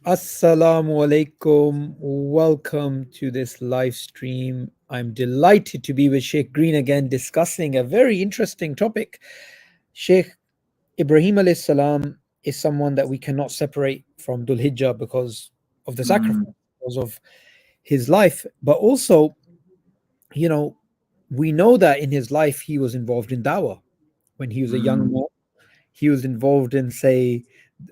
Assalamu alaikum. Welcome to this live stream. I'm delighted to be with Sheikh Green again, discussing a very interesting topic. Sheikh Ibrahim alayhi salam is someone that we cannot separate from Dhul Hijjah because of the sacrifice, Mm, because of his life. But also, you know, we know that in his life he was involved in dawah when he was a young mm, man. He was involved in, say,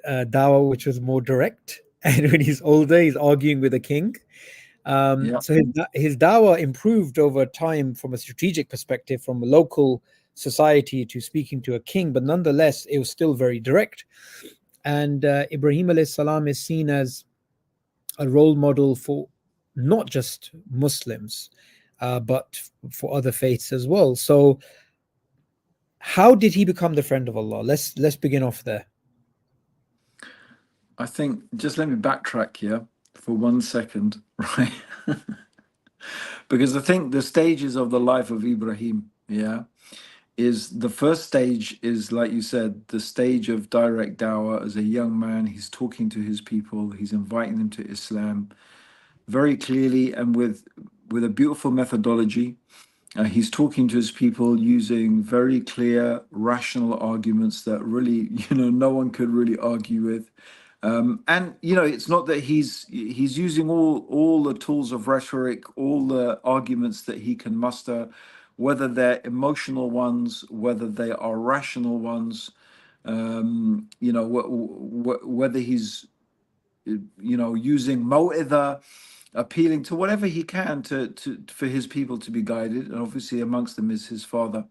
dawah, which was more direct. And when he's older, he's arguing with a king. yeah, So his dawah improved over time from a strategic perspective, from a local society to speaking to a king, but nonetheless, it was still very direct. And Ibrahim alayhi salam is seen as a role model for not just Muslims, but for other faiths as well. So, how did he become the friend of Allah? Let's begin off there. I think just let me backtrack here for 1 second, right? Because I think the stages of the life of Ibrahim, yeah, is the first stage is, like you said, the stage of direct dawah. As a young man, he's talking to his people, he's inviting them to Islam very clearly and with a beautiful methodology. He's talking to his people using very clear, rational arguments that really, no one could really argue with. And it's not that he's using all the tools of rhetoric, all the arguments that he can muster, whether they're emotional ones, whether they are rational ones. Whether he's using mo'idha, appealing to whatever he can to for his people to be guided, and obviously amongst them is his father.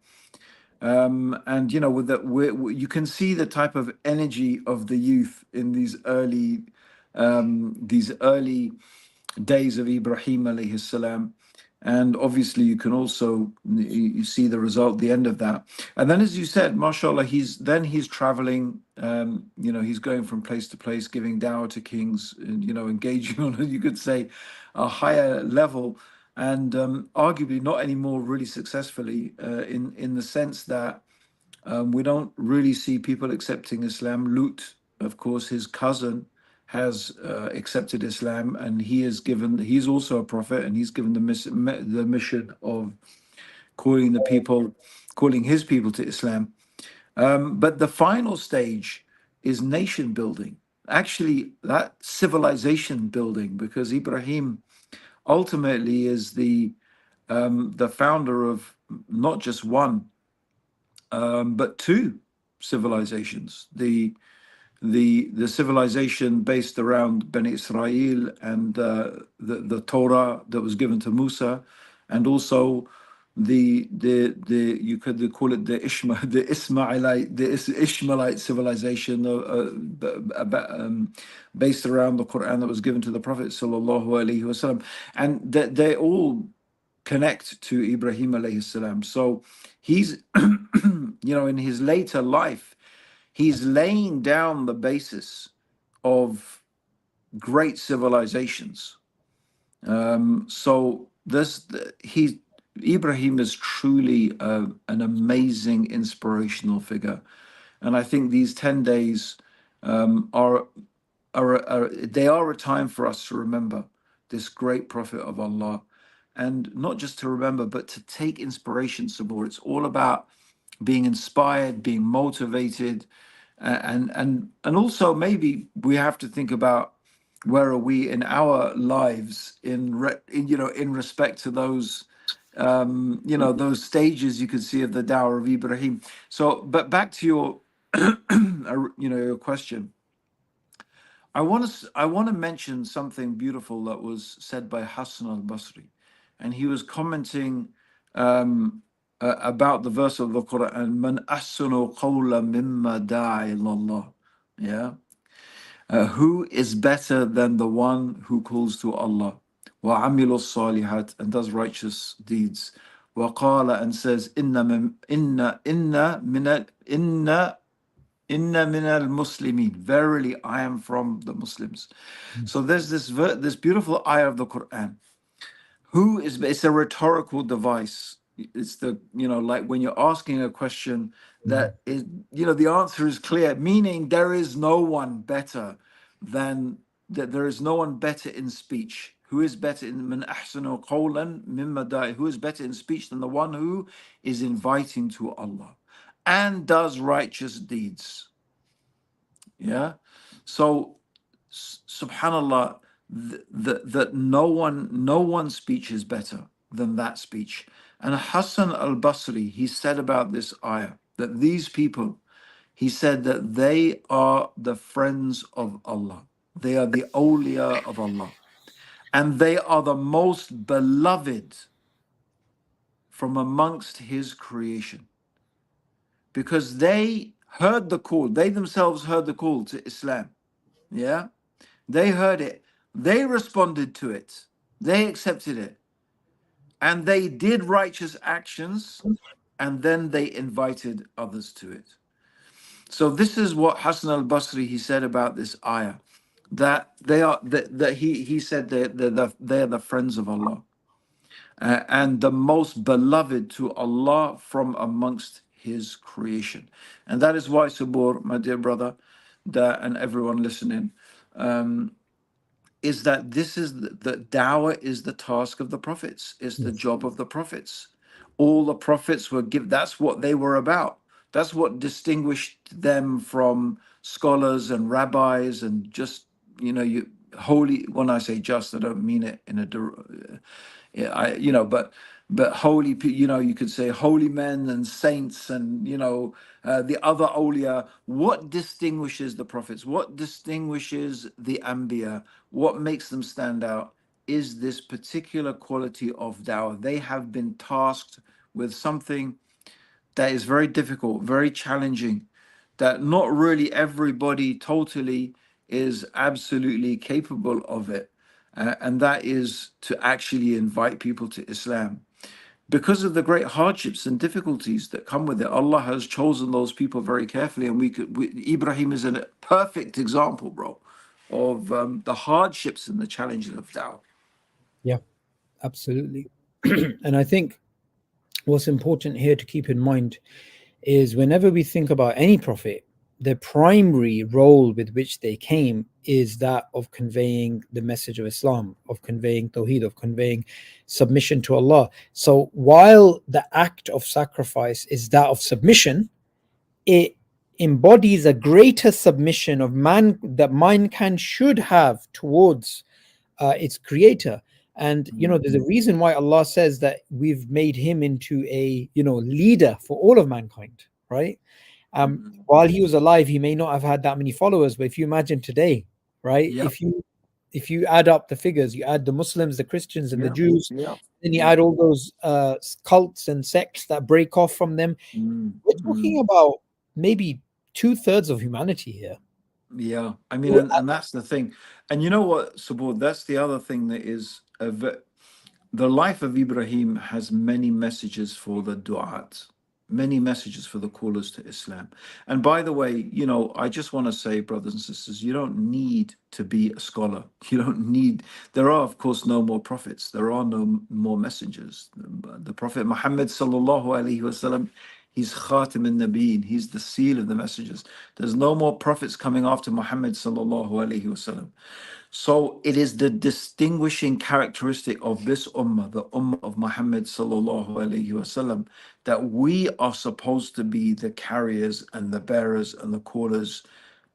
And with that, you can see the type of energy of the youth in these early days of Ibrahim alayhi salam. And obviously, you can also you see the result, the end of that. And then, as you said, mashallah, he's traveling. He's going from place to place, giving dawah to kings, and engaging on, you could say, a higher level, and arguably not anymore really successfully, in the sense that we don't really see people accepting Islam. Lut, of course, his cousin, has accepted Islam, and he's also a prophet, and he's given the mission of calling the people, calling his people to Islam. But the final stage is nation building, actually, that civilization building, because Ibrahim ultimately is the founder of not just one, but two civilizations. The civilization based around Beni Israel and the Torah that was given to Musa, and also the you could call it the Ishmaelite civilization, based around the Quran that was given to the Prophet sallallahu alaihi wasallam, and that they all connect to Ibrahim alayhi salam. So he's in his later life, he's laying down the basis of great civilizations. So this he Ibrahim is truly an amazing inspirational figure, and I think these 10 days are they are a time for us to remember this great prophet of Allah, and not just to remember, but to take inspiration some more. It's all about being inspired, being motivated, and also maybe we have to think about where are we in our lives in respect to those those stages you could see of the Dawah of Ibrahim. So, but back to your your question. I want to mention something beautiful that was said by Hassan al-Basri, and he was commenting about the verse of the Quran, "Man ahsanu qawla mimma da'a ilallah." Yeah, who is better than the one who calls to Allah, wa amilu salihat, and does righteous deeds, wa qala, and says, Inna min al Muslimin. Verily, I am from the Muslims. So there's this beautiful ayah of the Quran. Who is? It's a rhetorical device. It's like when you're asking a question that is, the answer is clear, meaning there is no one better than that there is no one better in speech. Who is better in من أحسن قولا مما داعي? Who is better in speech than the one who is inviting to Allah and does righteous deeds? Yeah. So subhanallah, that no one's speech is better than that speech. And Hassan al-Basri, he said about this ayah that these people, he said that they are the friends of Allah, they are the awliya of Allah, and they are the most beloved from amongst his creation, because they heard the call, they themselves heard the call to Islam. Yeah, they heard it, they responded to it, they accepted it, and they did righteous actions, and then they invited others to it. So this is what Hassan al-Basri, he said about this ayah, that they are that he said they're the friends of Allah, and the most beloved to Allah from amongst his creation. And that is why, Sabur, my dear brother, that and everyone listening, is that this is the dawah is the task of the prophets, it's the job of the prophets. All the prophets were given, that's what they were about. That's what distinguished them from scholars and rabbis and just, you holy, when I say just, I don't mean it in a yeah, but holy, you could say holy men and saints and the other awliya. What distinguishes the prophets? What distinguishes the anbiya? What makes them stand out is this particular quality of dawah. They have been tasked with something that is very difficult, very challenging, that not really everybody totally is absolutely capable of it. And that is to actually invite people to Islam. Because of the great hardships and difficulties that come with it, Allah has chosen those people very carefully. And Ibrahim is a perfect example, bro, of the hardships and the challenges of da'wah. Yeah, absolutely. And I think what's important here to keep in mind is whenever we think about any prophet, the primary role with which they came is that of conveying the message of Islam, of conveying Tawheed, of conveying submission to Allah. So while the act of sacrifice is that of submission, it embodies a greater submission of man that mankind should have towards its creator. And there's a reason why Allah says that we've made him into a leader for all of mankind, right? While he was alive, he may not have had that many followers, but if you imagine today, right? Yep, If you add up the figures, you add the Muslims, the Christians, and the yep, Jews, yep, then you yep. add all those cults and sects that break off from them. We're talking about maybe 2/3 of humanity here. Yeah, I mean, and that's the thing. And you know what, Sabur, that's the other thing that is the life of Ibrahim has many messages for the du'at, many messages for the callers to Islam. And by the way, I just want to say, brothers and sisters, you don't need to be a scholar. You don't need, there are, of course, no more prophets. There are no more messengers. The Prophet Muhammad sallallahu alaihi wasallam, he's Khatim al-Nabiyyin, he's the seal of the messages. There's no more prophets coming after Muhammad sallallahu alaihi wasallam. So it is the distinguishing characteristic of this ummah, the ummah of Muhammad sallallahu alaihi wasallam, that we are supposed to be the carriers and the bearers and the callers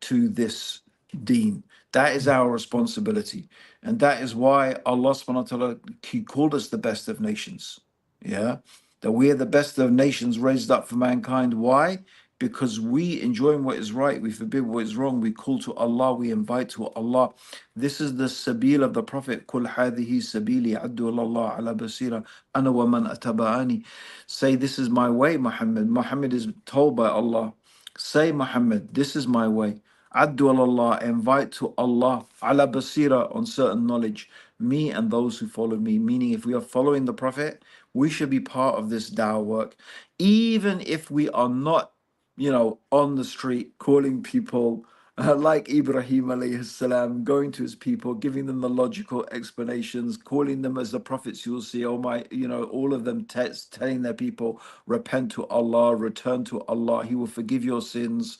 to this deen. That is our responsibility. And that is why Allah subhanahu wa ta'ala, He called us the best of nations. Yeah. That we are the best of nations raised up for mankind. Why? Because we enjoin what is right, we forbid what is wrong, we call to Allah, we invite to Allah. This is the sabil of the Prophet. Kul hadihi sabili addu Allah ala basira ana wa man ataba'ani. Say, this is my way, Muhammad. Muhammad is told by Allah. Say, Muhammad, this is my way. Addu Allah, invite to Allah ala basira, on certain knowledge, me and those who follow me. Meaning, if we are following the Prophet, we should be part of this da'wah work, even if we are not on the street calling people like Ibrahim alayhi salam, going to his people, giving them the logical explanations, calling them as the prophets you'll see, oh my, all of them telling their people, repent to Allah, return to Allah, He will forgive your sins.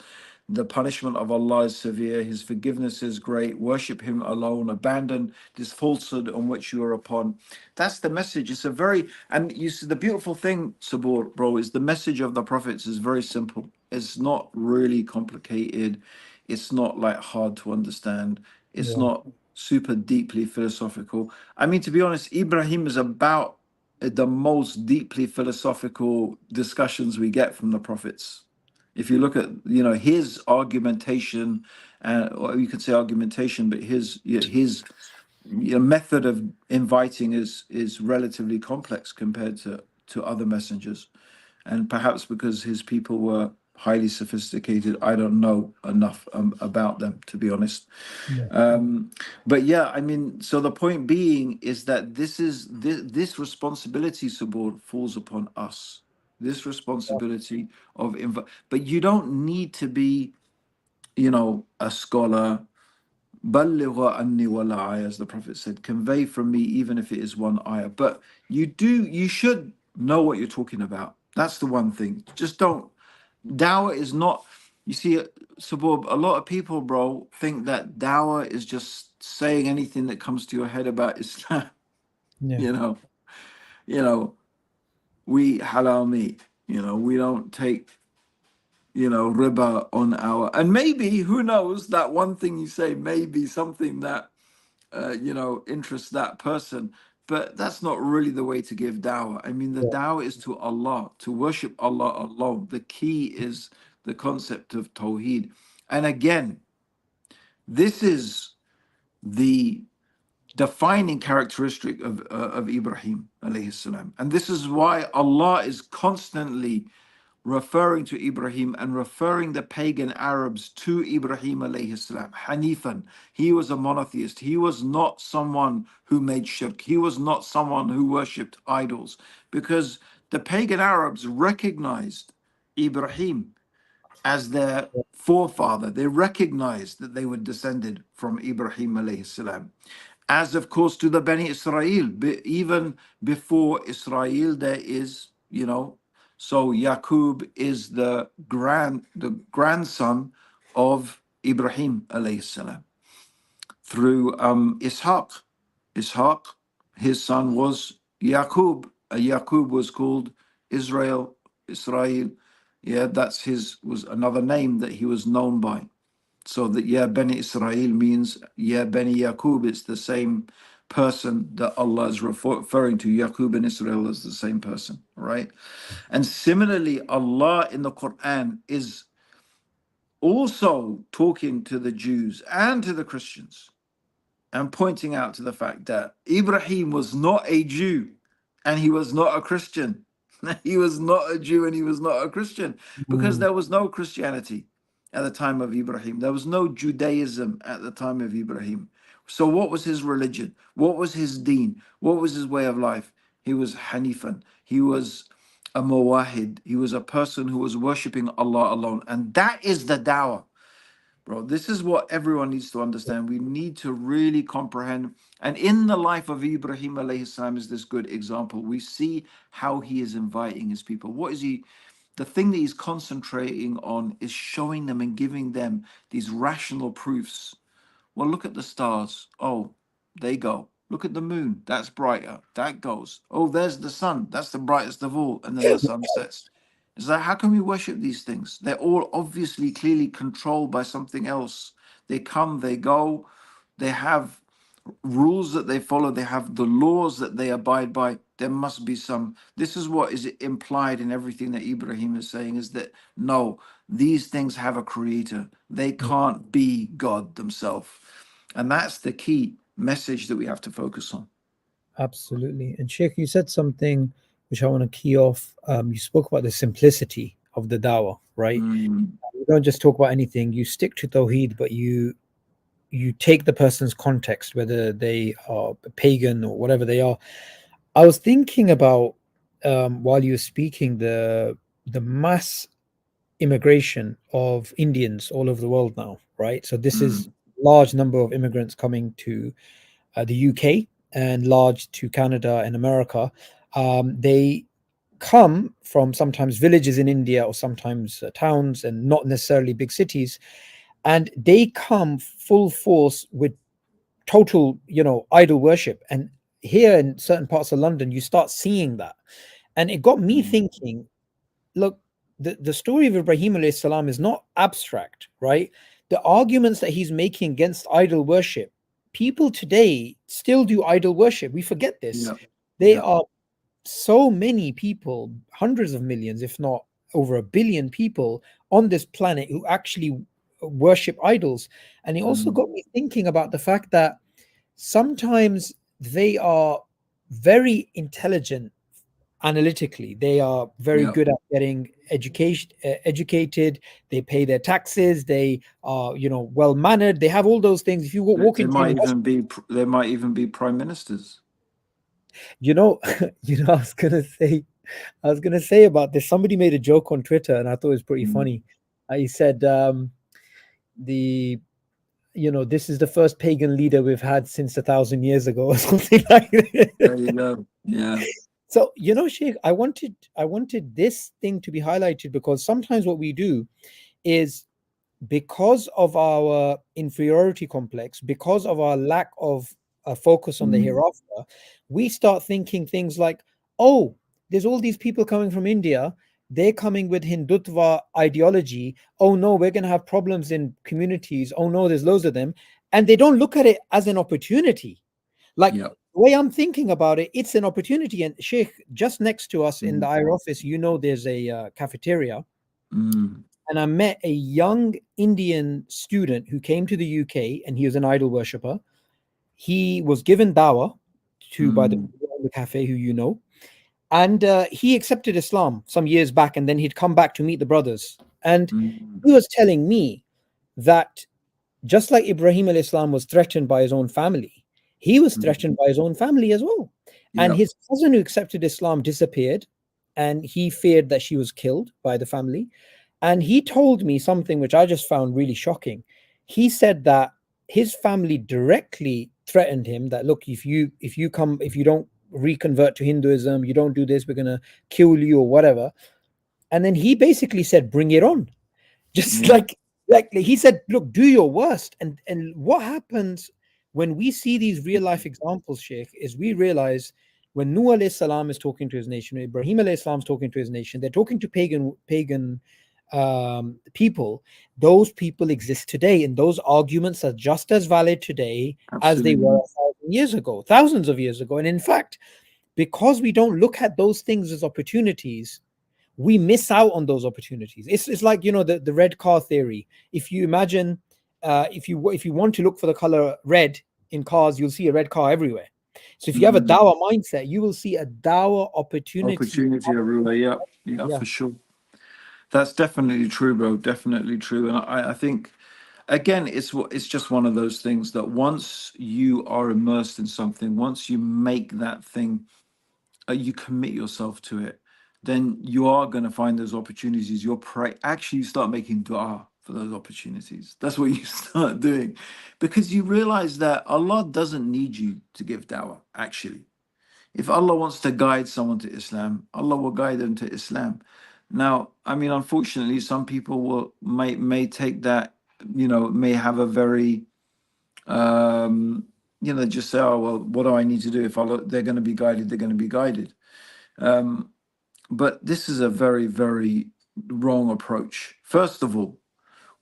The punishment of Allah is severe. His forgiveness is great. Worship Him alone. Abandon this falsehood on which you are upon. That's the message. It's a very, and you see, the beautiful thing, Sabur, bro, is the message of the prophets is very simple. It's not really complicated. It's not like hard to understand. It's Yeah. not super deeply philosophical. I mean, to be honest, Ibrahim is about the most deeply philosophical discussions we get from the prophets. If you look at, his argumentation, or you could say argumentation, but his method of inviting is relatively complex compared to other messengers, and perhaps because his people were highly sophisticated, I don't know enough about them, to be honest. Yeah. But yeah, I mean, so the point being is that this responsibility, Sabur, falls upon us. This responsibility of but you don't need to be, a scholar. Balligha anni wala ayah, as the Prophet said, convey from me even if it is one ayah. But you should know what you're talking about. That's the one thing. Just don't. Dawah is not. You see, Sabub, a lot of people, bro, think that dawah is just saying anything that comes to your head about Islam. Yeah. You know, you know, we halal meat. We don't take riba on our. And maybe, who knows, that one thing you say may be something that interests that person. But that's not really the way to give dawah. I mean, the Yeah. dawah is to Allah, to worship Allah alone. The key is the concept of Tawheed. And again, this is the defining characteristic of Ibrahim alayhi salam. And this is why Allah is constantly referring to Ibrahim and referring the pagan Arabs to Ibrahim alayhi salam. Hanifan, he was a monotheist. He was not someone who made shirk. He was not someone who worshipped idols, because the pagan Arabs recognized Ibrahim as their forefather. They recognized that they were descended from Ibrahim alayhi salam. As of course to the Bani Israel, even before Israel, there is, so Yaqub is the grandson of Ibrahim alayhi salam through Ishaq. Ishaq, his son was Yaqub. Yaqub was called Israel. Yeah, that's was another name that he was known by. So that Bani Israel means Bani Yaqub. It's the same person that Allah is referring to. Yaqub and Israel is the same person, right? And similarly, Allah in the Quran is also talking to the Jews and to the Christians and pointing out to the fact that Ibrahim was not a Jew and he was not a Christian. He was not a Jew and he was not a Christian, because Mm. there was no Christianity at the time of Ibrahim. There was no Judaism at the time of Ibrahim. So what was his religion? What was his deen? What was his way of life? He was Hanifan. He was a Muwahid. He was a person who was worshipping Allah alone. And that is the dawah. Bro, this is what everyone needs to understand. We need to really comprehend. And in the life of Ibrahim alayhi salam is this good example. We see how he is inviting his people. What is he? The thing that he's concentrating on is showing them and giving them these rational proofs. Well, look at the stars. Oh, they go. Look at the moon. That's brighter. That goes. Oh, there's the sun. That's the brightest of all. And then the sun sets. It's like, how can we worship these things? They're all obviously clearly controlled by something else. They come, they go, they have rules that they follow, they have the laws that they abide by. There must be some. This is what is implied in everything that Ibrahim is saying, is that no, these things have a creator. They can't be God themselves. And that's the key message that we have to focus on. Absolutely. And Sheikh, you said something which I want to key off. You spoke about the simplicity of the dawah, right? Mm, You don't just talk about anything. You stick to Tawheed, but you take the person's context, whether they are pagan or whatever they are. I was thinking about while you were speaking the mass immigration of Indians all over the world now, right? So this is mm, large number of immigrants coming to the UK and large to Canada and America. They come from sometimes villages in India or sometimes towns and not necessarily big cities, and they come full force with total, idol worship. And here in certain parts of London, you start seeing that, and it got me thinking. Look, the story of Ibrahim alayhi salam is not abstract, right? The arguments that he's making against idol worship, people today still do idol worship. We forget this. Yeah. They Yeah. are so many people, hundreds of millions, if not over a billion people on this planet who actually worship idols. And it also got me thinking about the fact that sometimes they are very intelligent analytically. They are very Yeah. good at getting educated. They pay their taxes. They are, well mannered. They have all those things. If you walk They into might university, even be. They might even be prime ministers. you know, I was gonna say about this. Somebody made a joke on Twitter, and I thought it was pretty funny. He said, "The this is the first pagan leader we've had since 1,000 years ago," or something like that. There you go. Yeah. So, Sheikh, I wanted this thing to be highlighted because sometimes what we do is, because of our inferiority complex, because of our lack of a focus on the hereafter, we start thinking things like, oh, there's all these people coming from India. They're coming with Hindutva ideology. Oh no, we're going to have problems in communities. Oh no, there's loads of them. And they don't look at it as an opportunity. Like, Yeah. the way I'm thinking about it, it's an opportunity. And Sheikh, just next to us in the IR office, there's a cafeteria. And I met a young Indian student who came to the UK, and he was an idol worshipper. He was given dawah by the people in the cafe who and he accepted Islam some years back, and then he'd come back to meet the brothers. And he was telling me that just like Ibrahim alayhi salam was threatened by his own family, he was threatened by his own family as well. And Yeah. his cousin who accepted Islam disappeared, and he feared that she was killed by the family. And he told me something which I just found really shocking. He said that his family directly threatened him that, look, if you don't reconvert to Hinduism, you don't do this, we're gonna kill you or whatever. And then he basically said, bring it on. Just Yeah. like he said, look, do your worst. And what happens when we see these real life examples, Sheikh, is we realize when Nuh alayhi salam is talking to his nation, Ibrahim alayhi salam is talking to his nation, they're talking to pagan people. Those people exist today, and those arguments are just as valid today as they were Absolutely. 1,000 years ago, thousands of years ago. And in fact, because we don't look at those things as opportunities, we miss out on those opportunities. It's like, the red car theory. If you imagine, if you want to look for the color red in cars, you'll see a red car everywhere. So if you have a dawah mindset, you will see a dawah opportunity. Opportunity everywhere. Yeah. Yeah. Yeah, For sure. That's definitely true, bro. Definitely true. And I think, again, it's just one of those things that once you are immersed in something, once you make that thing, you commit yourself to it, then you are going to find those opportunities. You're actually, you start making dua for those opportunities. That's what you start doing, because you realize that Allah doesn't need you to give dawah. Actually, if Allah wants to guide someone to Islam, Allah will guide them to Islam. Now, I mean, unfortunately, some people may take that, may have a very, just say, oh well, what do I need to do? If Allah, they're going to be guided, they're going to be guided. But this is a very, very wrong approach. First of all,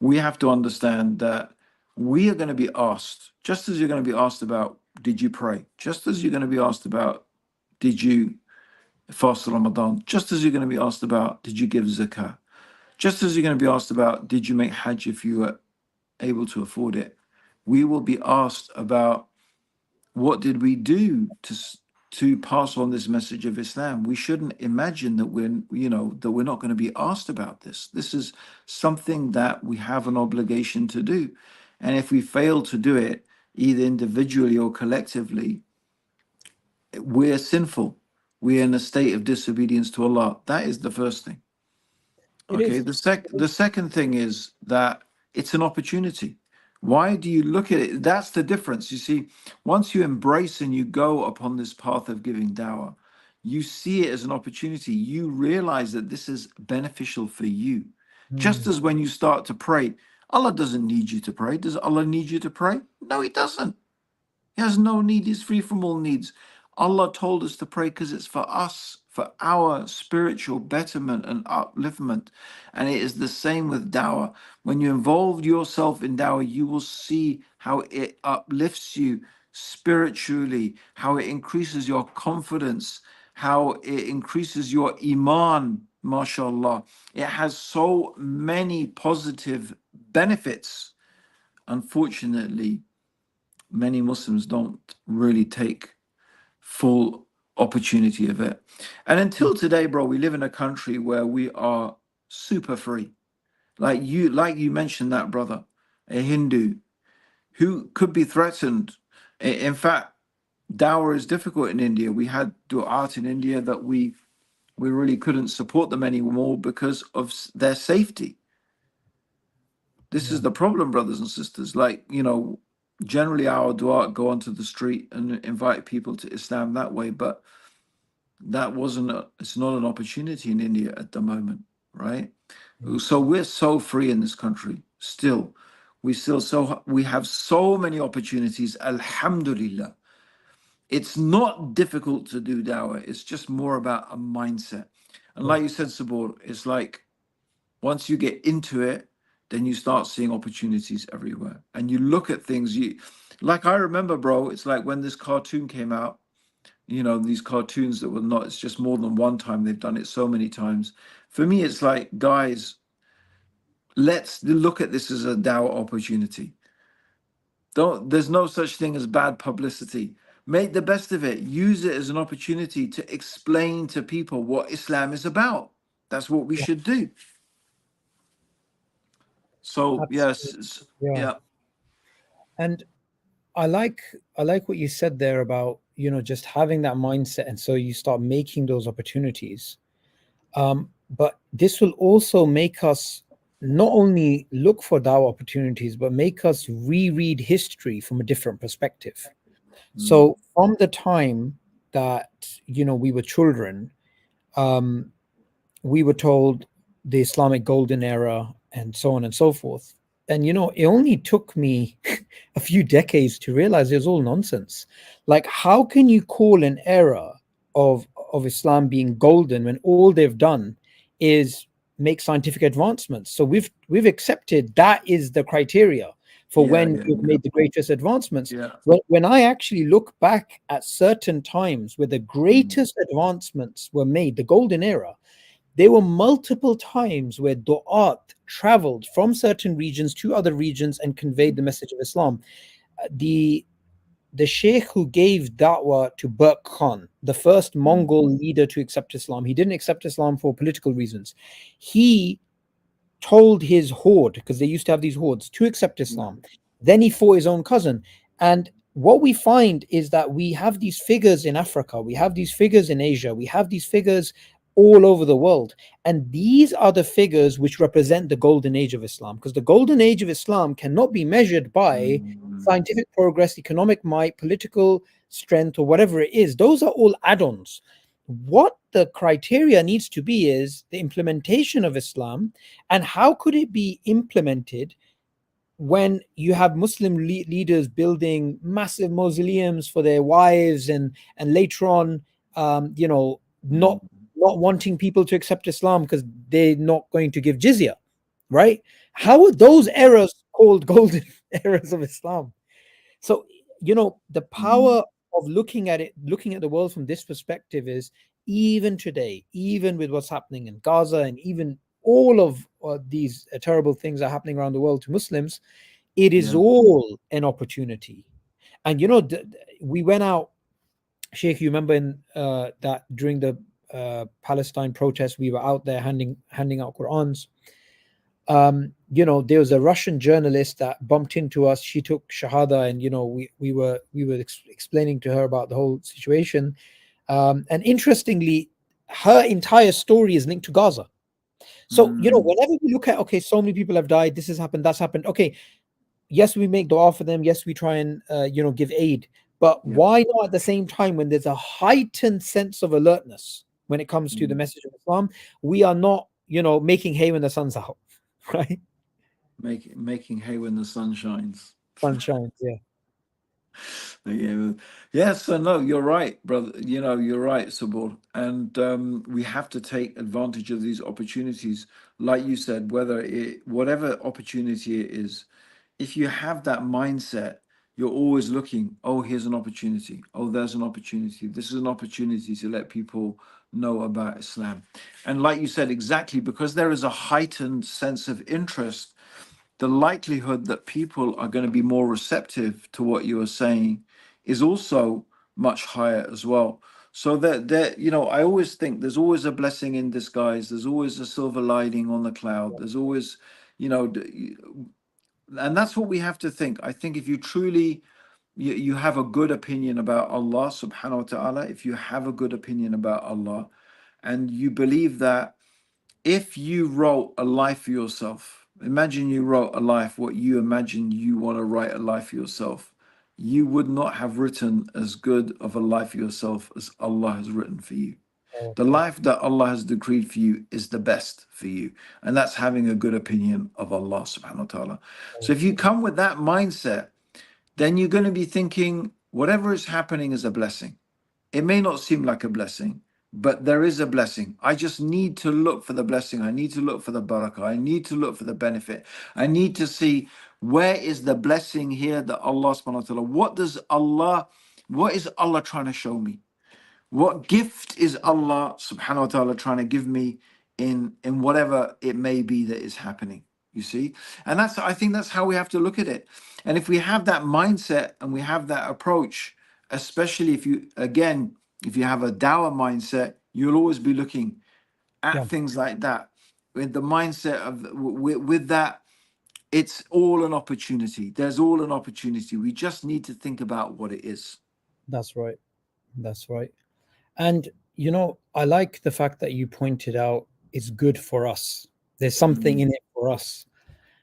we have to understand that we are going to be asked, just as you're going to be asked about, did you pray? Just as you're going to be asked about, did you fast Ramadan? Just as you're going to be asked about, did you give zakah? Just as you're going to be asked about, did you make hajj if you were able to afford it? We will be asked about, what did we do to pass on this message of Islam? We shouldn't imagine that we're not going to be asked about this. This is something that we have an obligation to do. And if we fail to do it, either individually or collectively, we're sinful. We're in a state of disobedience to Allah. That is the first thing. it Okay. is. The second thing is that it's an opportunity. Why do you look at it? That's the difference. You see, once you embrace and you go upon this path of giving dawah, you see it as an opportunity. You realize that this is beneficial for you. Just Mm. as when you start to pray, Allah doesn't need you to pray. Does Allah need you to pray? No, He doesn't. He has no need. He's free from all needs. Allah told us to pray because it's for us, for our spiritual betterment and upliftment. And it is the same with dawah. When you involve yourself in dawah, you will see how it uplifts you spiritually, how it increases your confidence, how it increases your iman, mashallah. It has so many positive benefits. Unfortunately, many Muslims don't really take full opportunity of it. And until today, bro, we live in a country where we are super free. Like you mentioned that, brother, a Hindu who could be threatened. In fact, dawah is difficult in India. We had du'at in India that we really couldn't support them anymore because of their safety. This Yeah. is the problem, brothers and sisters. Like, generally our dua go onto the street and invite people to Islam that way, but it's not an opportunity in India at the moment, right? Mm. So we're so free in this country still. We have so many opportunities, alhamdulillah. It's not difficult to do dawah. It's just more about a mindset. And Yeah. like you said, Sabor, it's like once you get into it, then you start seeing opportunities everywhere. And you look at things, like I remember, bro, it's like when this cartoon came out, these cartoons that were not, it's just more than one time, they've done it so many times. For me, it's like, guys, let's look at this as a dawah opportunity. There's no such thing as bad publicity. Make the best of it. Use it as an opportunity to explain to people what Islam is about. That's what we Yeah. should do. So Absolutely. yes, Yeah. yeah. And I like what you said there about, just having that mindset, and so you start making those opportunities. But this will also make us not only look for dawah opportunities, but make us reread history from a different perspective. Mm, So from the time that we were children, um, we were told the Islamic golden era and so on and so forth. And it only took me a few decades to realize it was all nonsense. Like, how can you call an era of Islam being golden when all they've done is make scientific advancements? So we've accepted that is the criteria for yeah, when yeah, you've yeah, made the greatest advancements. yeah. When I actually look back at certain times where the Mm, greatest advancements were made, the golden era, there were multiple times where du'at traveled from certain regions to other regions and conveyed the message of Islam. The the sheikh who gave da'wah to Burq Khan, the first mm, Mongol leader to accept Islam, he didn't accept Islam for political reasons. He told his horde, because they used to have these hordes, to accept yeah, Islam. Then he fought his own cousin. And what we find is that we have these figures in Africa, we have these figures in Asia, we have these figures all over the world. And these are the figures which represent the golden age of Islam, because the golden age of Islam cannot be measured by mm, scientific progress, economic might, political strength, or whatever it is. Those are all add ons. What the criteria needs to be is the implementation of Islam. And how could it be implemented when you have Muslim leaders building massive mausoleums for their wives, and later on, mm, not wanting people to accept Islam because they're not going to give jizya, right? How are those errors called golden eras of Islam? So, the mm, power of looking at the world from this perspective is, even today, even with what's happening in Gaza, and even all of these terrible things are happening around the world to Muslims, it is yeah. all an opportunity. And we went out, Sheikh, you remember that during the Palestine protests, we were out there handing out Qurans. There was a Russian journalist that bumped into us. She took Shahada, and we were explaining to her about the whole situation. And interestingly, her entire story is linked to Gaza. So, Mm, whenever we look at, okay, so many people have died, this has happened, that's happened. Okay, yes, we make dua for them. Yes, we try and give aid. But Yeah. why not at the same time, when there's a heightened sense of alertness when it comes to the Mm. message of Islam, we are not, making hay when the sun's out, right? Making hay when the sun shines. Sun shines, yeah. Yeah. Yes, so no, you're right, brother. You're right, Sabor. And we have to take advantage of these opportunities, like you said, whatever opportunity it is. If you have that mindset, you're always looking, oh, here's an opportunity. Oh, there's an opportunity. This is an opportunity to let people know about Islam. And like you said, exactly, because there is a heightened sense of interest, the likelihood that people are going to be more receptive to what you are saying is also much higher as well. So I always think there's always a blessing in disguise. There's always a silver lining on the cloud. There's always, you know, and that's what we have to think. I think if you truly you have a good opinion about Allah subhanahu wa ta'ala, if you have a good opinion about Allah, and you believe that if you wrote a life for yourself, imagine you wrote a life, what you imagine you want to write a life for yourself, you would not have written as good of a life for yourself as Allah has written for you. The Okay. life that Allah has decreed for you is the best for you. And that's having a good opinion of Allah subhanahu wa ta'ala. So if you Okay. come with that mindset, then you're going to be thinking whatever is happening is a blessing. It may not seem like a blessing, but there is a blessing. I just need to look for the blessing. I need to look for the barakah. I need to look for the benefit. I need to see where is the blessing here that Allah subhanahu wa ta'ala, what is Allah trying to show me? What gift is Allah subhanahu wa ta'ala trying to give me in whatever it may be that is happening? You see? And I think that's how we have to look at it. And if we have that mindset and we have that approach, especially if you have a dawah mindset, you'll always be looking at Yeah, things like that. With the mindset with that, it's all an opportunity. There's all an opportunity. We just need to think about what it is. that's right. That's right. And I like the fact that you pointed out it's good for us. There's something Mm, in it for us,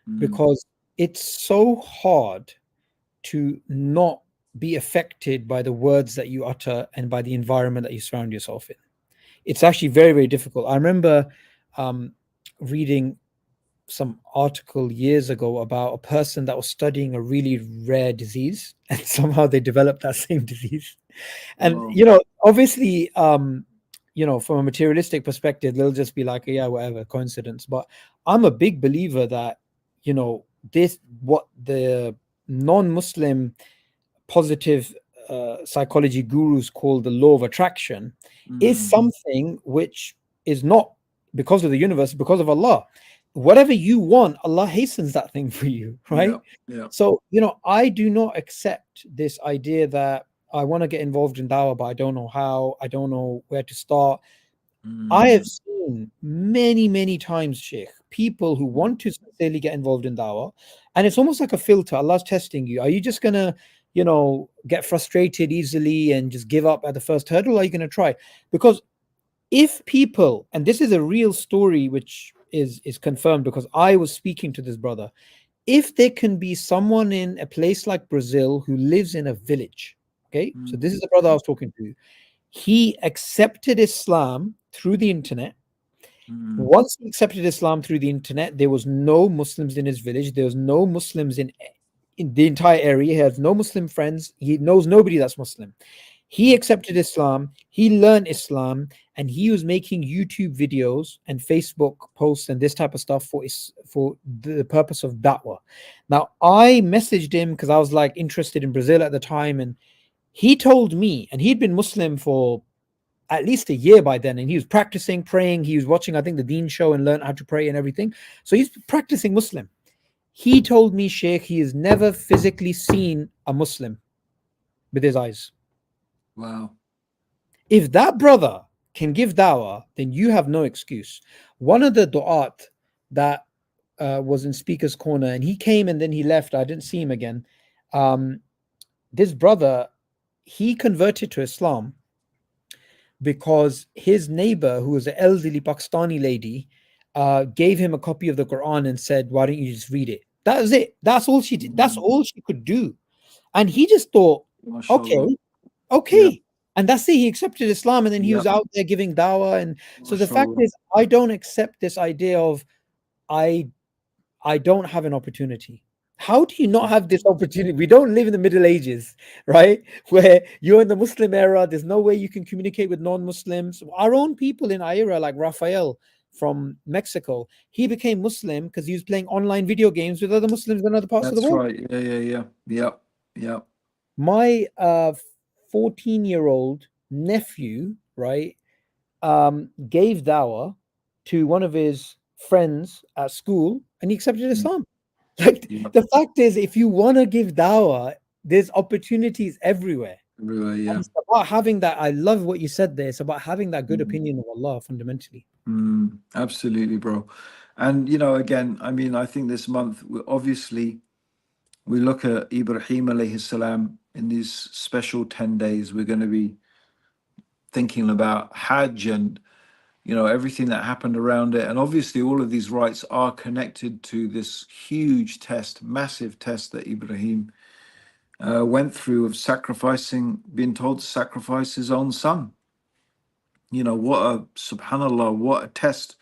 mm, because it's so hard to not be affected by the words that you utter and by the environment that you surround yourself in. It's actually very, very difficult. I remember um, reading some article years ago about a person that was studying a really rare disease, and somehow they developed that same disease. And well, obviously, from a materialistic perspective, they'll just be like, yeah, whatever, coincidence. But I'm a big believer that this, what the non-Muslim positive psychology gurus call the law of attraction, is mm, something which is not because of the universe, because of Allah. Whatever you want, Allah hastens that thing for you, yeah, right? yeah. So, I do not accept this idea that I want to get involved in dawah, but I don't know how, I don't know where to start. I have Mm, seen many, many times, Sheikh, people who mm, want to sincerely get involved in dawah, and it's almost like a filter. Allah's testing you. Are you just gonna, get frustrated easily and just give up at the first hurdle? Or are you gonna try? Because if people, and this is a real story which is confirmed because I was speaking to this brother, if there can be someone in a place like Brazil who lives in a village, okay, so mm, this is the brother I was talking to. He accepted Islam through the internet. mm, Once he accepted Islam through the internet, there was no Muslims in his village. There was no Muslims in the entire area. He has no Muslim friends. He knows nobody that's Muslim. He accepted Islam. He learned Islam, and he was making YouTube videos and Facebook posts and this type of stuff for the purpose of da'wah. Now, I messaged him because I was like interested in Brazil at the time, and he told me, and he'd been Muslim for at least a year by then, and he was practicing praying. He was watching, I think, the Deen show and learned how to pray and everything. So he's practicing Muslim. He told me, Sheikh, he has never physically seen a Muslim with his eyes. wow. If that brother can give dawah, then you have no excuse. One of the du'at that was in Speaker's Corner, and he came and then he left. I didn't see him again. Um, this brother, he converted to Islam because his neighbor, who was an elderly Pakistani lady, gave him a copy of the Quran and said, "Why don't you just read it?" That was it. That's all she did. That's Mm, all she could do. And he just thought, MashaAllah. Okay, Yeah, okay. And that's it. He accepted Islam, and then he yeah, was out there giving dawah. And so the fact MashaAllah. is, I don't accept this idea of I I don't have an opportunity. How do you not have this opportunity? We don't live in the Middle Ages, right? Where you're in the Muslim era, there's no way you can communicate with non-Muslims. Our own people in our era, like Raphael from Mexico, he became Muslim because he was playing online video games with other Muslims in other parts of the That's world. right. Yeah, yeah, yeah. Yeah, yeah. My 14-year-old nephew, right, gave dawah to one of his friends at school, and he accepted Mm, Islam. Like yeah. the fact is, if you want to give dawah, there's opportunities everywhere. Everywhere, And yeah. it's about having that. I love what you said there. It's about having that good Mm, opinion of Allah fundamentally. absolutely, bro. And again, I mean, I think this month, obviously, we look at Ibrahim alayhi salam in these special 10 days. We're going to be thinking about Hajj and everything that happened around it. And obviously, all of these rites are connected to this huge test, massive test that Ibrahim went through of sacrificing, being told to sacrifice his own son. What a subhanallah, what a test.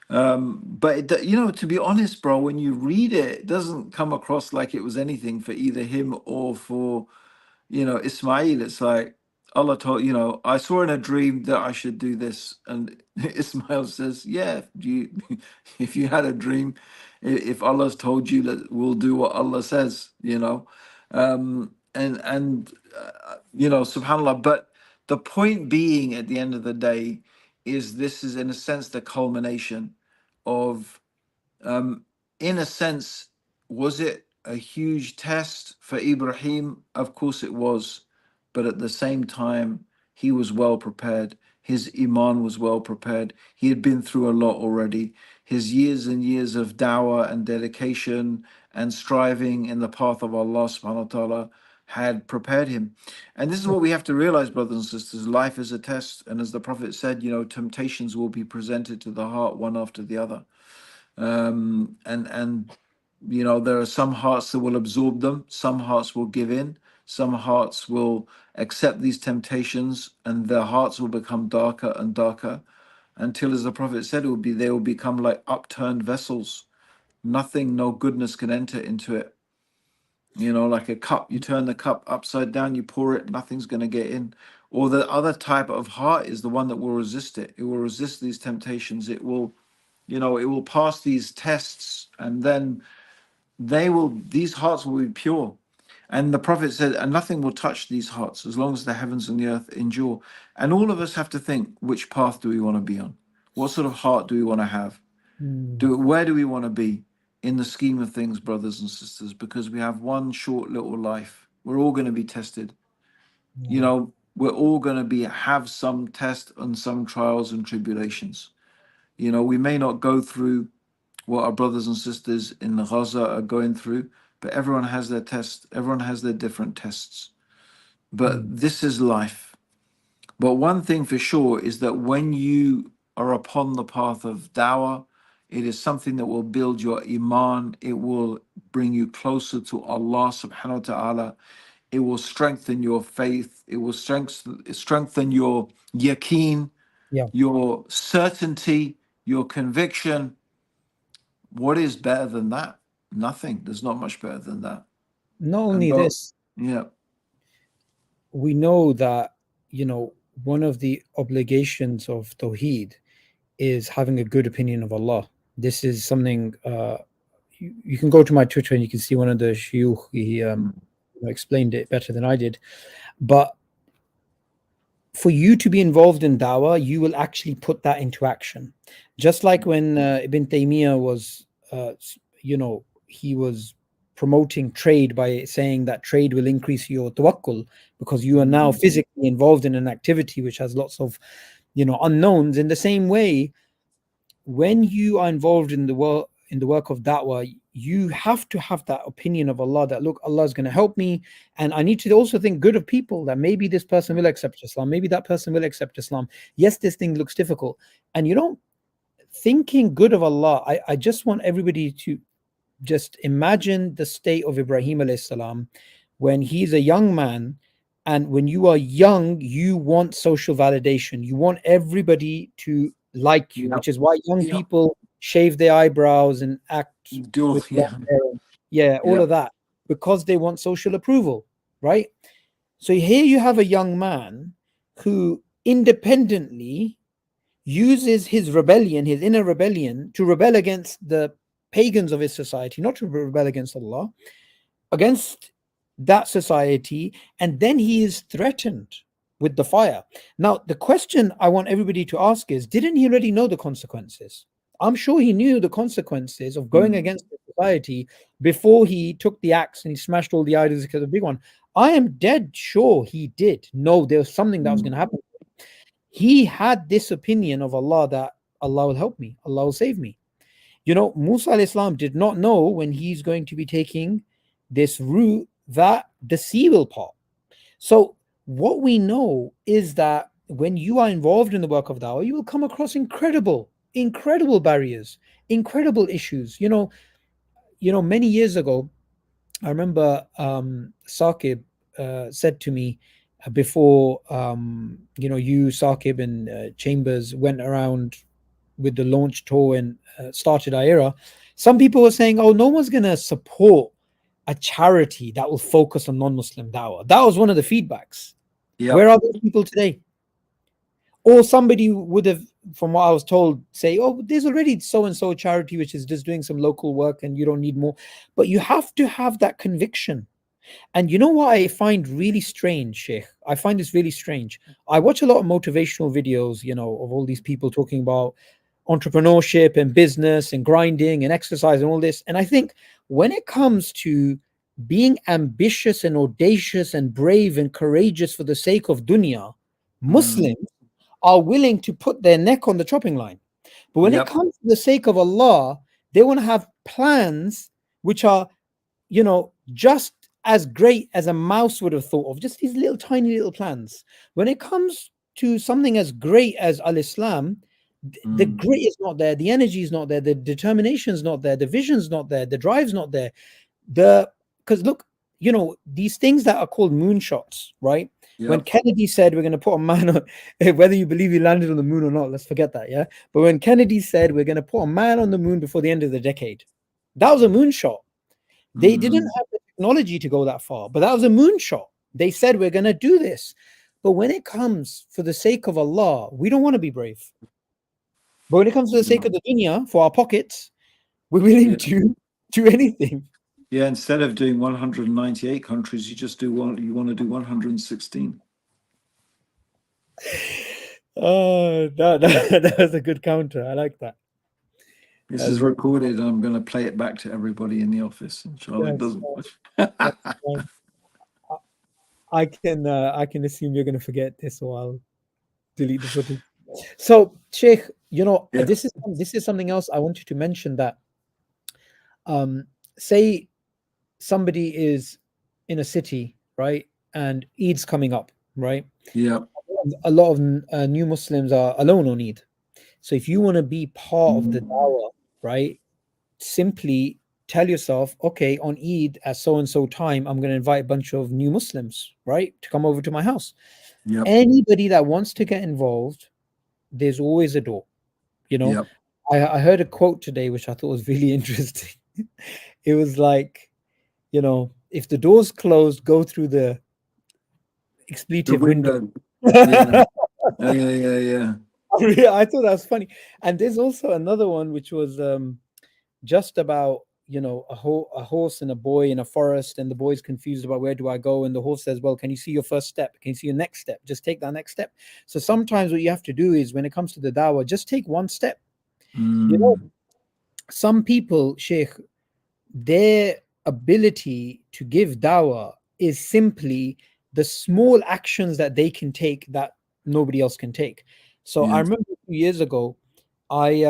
But to be honest, bro, when you read it, it doesn't come across like it was anything for either him or for Ismail. It's like Allah told, I saw in a dream that I should do this. And Ismail says, yeah, if you had a dream, if Allah's told you that we'll do what Allah says, subhanAllah. But the point being at the end of the day is this is in a sense the culmination of um, in a sense, was it a huge test for Ibrahim? Of course it was. But at the same time, he was well prepared. His Iman was well prepared. He had been through a lot already. His years and years of dawah and dedication and striving in the path of Allah subhanahu wa ta'ala had prepared him. And this is what we have to realize, brothers and sisters. Life is a test. And as the Prophet said, temptations will be presented to the heart one after the other. And there are some hearts that will absorb them, some hearts will give in, some hearts will accept these temptations, and their hearts will become darker and darker until, as the Prophet said, they will become like upturned vessels. Nothing, no goodness can enter into it. Like a cup, you turn the cup upside down, you pour it, nothing's going to get in. Or the other type of heart is the one that will resist it. It will resist these temptations. It will pass these tests, and then these hearts will be pure. And the Prophet said, and nothing will touch these hearts as long as the heavens and the earth endure. And all of us have to think, which path do we want to be on? What sort of heart do we want to have? Mm, Where do we want to be in the scheme of things, brothers and sisters? Because we have one short little life. We're all going to be tested. yeah. We're all going to have some test and some trials and tribulations. We may not go through what our brothers and sisters in Gaza are going through, but everyone has their tests, everyone has their different tests. Mm, But this is life. But one thing for sure is that when you are upon the path of dawah, it is something that will build your iman, it will bring you closer to Allah subhanahu wa ta'ala, it will strengthen your faith, it will strengthen your yaqeen, yeah. your certainty, your conviction. What is better than that? Nothing. There's not much better than that. Not And only but this, yeah, we know that, one of the obligations of Tawheed is having a good opinion of Allah. This is something you can go to my Twitter and you can see one of the shuyukh, he mm, explained it better than I did. But for you to be involved in dawah, you will actually put that into action. Just like when Ibn Taymiyyah was, he was promoting trade by saying that trade will increase your tawakkul because you are now mm, physically involved in an activity which has lots of, unknowns. In the same way, when you are involved in the work of da'wah, you have to have that opinion of Allah that look, Allah is going to help me, and I need to also think good of people, that maybe this person will accept Islam, maybe that person will accept Islam. Yes, this thing looks difficult, and thinking good of Allah. I just want everybody to just imagine the state of Ibrahim alayhi salam when he's a young man And when you are young, you want social validation. You want everybody to like you, Yep. which is why young Yep. people shave their eyebrows and act Do with long yeah. hair. Yeah, all Yeah. of that, because they want social approval, right? So here you have a young man who independently uses his rebellion, his inner rebellion, to rebel against the pagans of his society, not to rebel against Allah, against that society, and then he is threatened with the fire. Now, the question I want everybody to ask is, didn't he already know the consequences? I'm sure he knew the consequences of going Mm. against the society before he took the axe and he smashed all the idols because of the big one. I am dead sure he did know there was something that was going to Mm. happen. He had this opinion of Allah that Allah will help me, Allah will save me. You know, Musa alayhi salam did not know when he's going to be taking this route that the sea will part. So, what we know is that when you are involved in the work of dawah, you will come across incredible barriers, incredible issues. Many years ago, I remember Saqib said to me before, you, Saqib, and Chambers went around with the launch tour and started our era. Some people were saying, oh, no one's going to support a charity that will focus on non-Muslim dawah. That was one of the feedbacks. Where Yep. are those people today? Or somebody would have, from what I was told, say, oh, there's already so and so charity which is just doing some local work and you don't need more. But you have to have that conviction. And you know what I find really strange, Sheikh? I find this really strange. I watch a lot of motivational videos, of all these people talking about entrepreneurship and business and grinding and exercise and all this. And I think when it comes to being ambitious and audacious and brave and courageous for the sake of dunya, Mm. Muslims are willing to put their neck on the chopping line. But when it Yep. comes to the sake of Allah, they want to have plans which are, just as great as a mouse would have thought of, just these little tiny little plans. When it comes to something as great as Al Islam, the Mm. grit is not there, the energy is not there, the determination is not there, the vision's not there, the drive's not there. Because look, these things that are called moonshots, right? When Yep. Kennedy said we're going to put a man on, whether you believe he landed on the moon or not, let's forget that, yeah. But when Kennedy said we're going to put a man on the moon before the end of the decade, that was a moonshot. They didn't Mm. have the technology to go that far, but that was a moonshot. They said we're going to do this. But when it comes for the sake of Allah, we don't want to be brave. But when it comes to the sake of the dunya, for our pockets, we're willing Yeah. to do anything. Yeah. Instead of doing 198 countries, you just do one. You want to do 116. Oh, that was a good counter. I like that. This That's is very, recorded. I'm going to play it back to everybody in the office. Inshallah, it that's, doesn't watch. that's fine. I can assume you're going to forget this, or I'll delete the footage. So, Sheikh, Yeah. this is something else I want you to mention, that say somebody is in a city, right, and Eid's coming up, right? Yeah. A lot of new Muslims are alone on Eid. So if you want to be part of the Mm. dawah, right, simply tell yourself, okay, on Eid at so and so time, I'm going to invite a bunch of new Muslims, right, to come over to my house. Yep. Anybody that wants to get involved, there's always a door. You know, Yep. I heard a quote today which I thought was really interesting. It was like, if the door's closed, go through the The expletive window. window. Yeah. Yeah. Yeah. Yeah. Yeah, I thought that was funny. And there's also another one which was just about, a horse and a boy in a forest, and the boy's confused about where do I go, and the horse says, well, can you see your first step? Can you see your next step? Just take that next step. So sometimes what you have to do is, when it comes to the dawah, just take one step. Mm. Some people, Sheikh, their ability to give dawah is simply the small actions that they can take that nobody else can take. So I Yeah. remember 2 years ago, I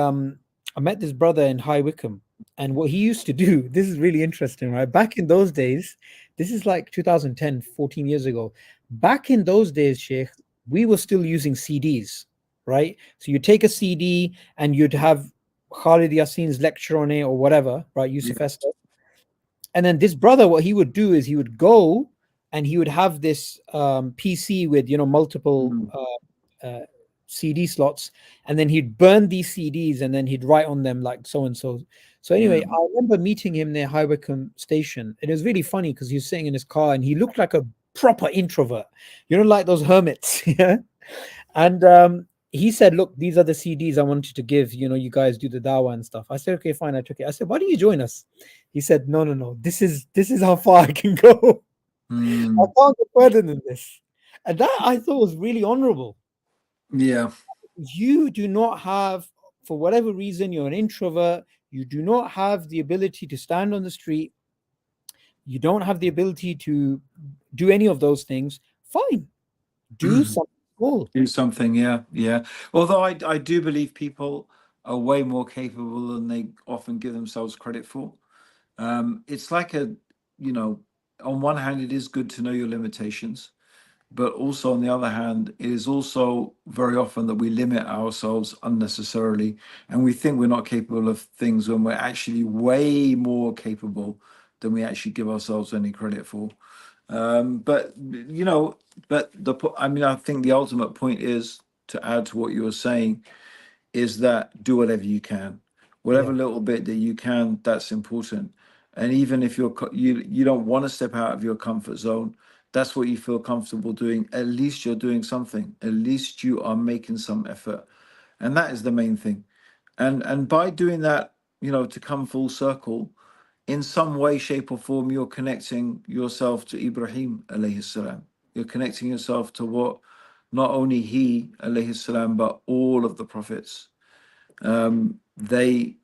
met this brother in High Wycombe, and what he used to do, this is really interesting, right? Back in those days, this is like 2010, 14 years ago. Back in those days, Sheikh, we were still using CDs, right? So you take a CD and you'd have Khalid Yassin's lecture on it or whatever, right? Yusuf Yeah. Esther. And then this brother, what he would do is he would go and he would have this PC with multiple CD slots, and then he'd burn these CDs and then he'd write on them like so and so. So anyway, Yeah. I remember meeting him near High Wycombe Station. It was really funny because he was sitting in his car and he looked like a proper introvert, like those hermits. Yeah. And he said, "Look, these are the CDs I wanted to give. You guys do the dawah and stuff." I said, "Okay, fine." I took it. I said, "Why don't you join us?" He said, "No, no, no. This is how far I can go. I can't go further than this." And that I thought was really honorable. Yeah. You do not have, for whatever reason, you're an introvert. You do not have the ability to stand on the street. You don't have the ability to do any of those things. Fine, do something small. Do something, yeah, yeah. Although I do believe people are way more capable than they often give themselves credit for. It's like on one hand, it is good to know your limitations, but also on the other hand, it is also very often that we limit ourselves unnecessarily, and we think we're not capable of things when we're actually way more capable than we actually give ourselves any credit for. But I think the ultimate point is, to add to what you were saying, is that do whatever you can, whatever Yeah, little bit that you can, that's important. And even if you don't want to step out of your comfort zone, that's what you feel comfortable doing. At least you're doing something. At least you are making some effort, and that is the main thing. And by doing that, to come full circle, in some way, shape, or form, you're connecting yourself to Ibrahim alayhi salam. You're connecting yourself to what not only he alayhi salam, but all of the prophets, they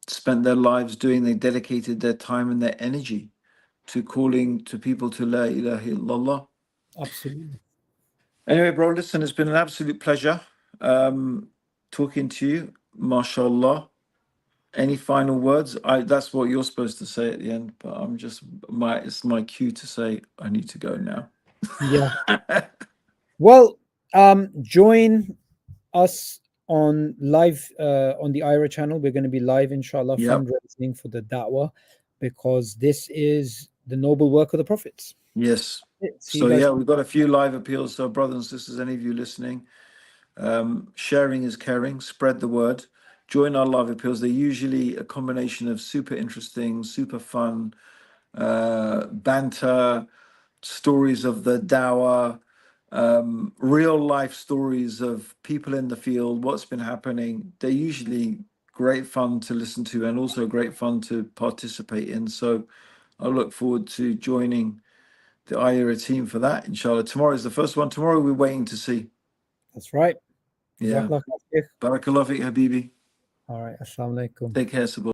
spent their lives doing. They dedicated their time and their energy to calling to people to La ilaha illallah. absolutely. Anyway, bro, listen, it's been an absolute pleasure talking to you. MashaAllah. Any final words? That's what you're supposed to say at the end, but it's my cue to say I need to go now. Yeah. Well, join us on live on the IRA channel. We're going to be live, inshallah, Yep. fundraising for the da'wah, because this is the noble work of the prophets. Yes. See you So guys. yeah, we've got a few live appeals. So brothers and sisters, any of you listening, sharing is caring. Spread the word. Join our live appeals. They're usually a combination of super interesting, super fun, banter, stories of the dawah, real life stories of people in the field, what's been happening. They're usually great fun to listen to and also great fun to participate in. So I look forward to joining the IRA team for that, inshallah. Tomorrow is the first one. Tomorrow we're waiting to see. That's right. Yeah. Jazakallah khair. Barakallah fiqh, Habibi. All right. Assalamu alaikum. Take care, Sabah.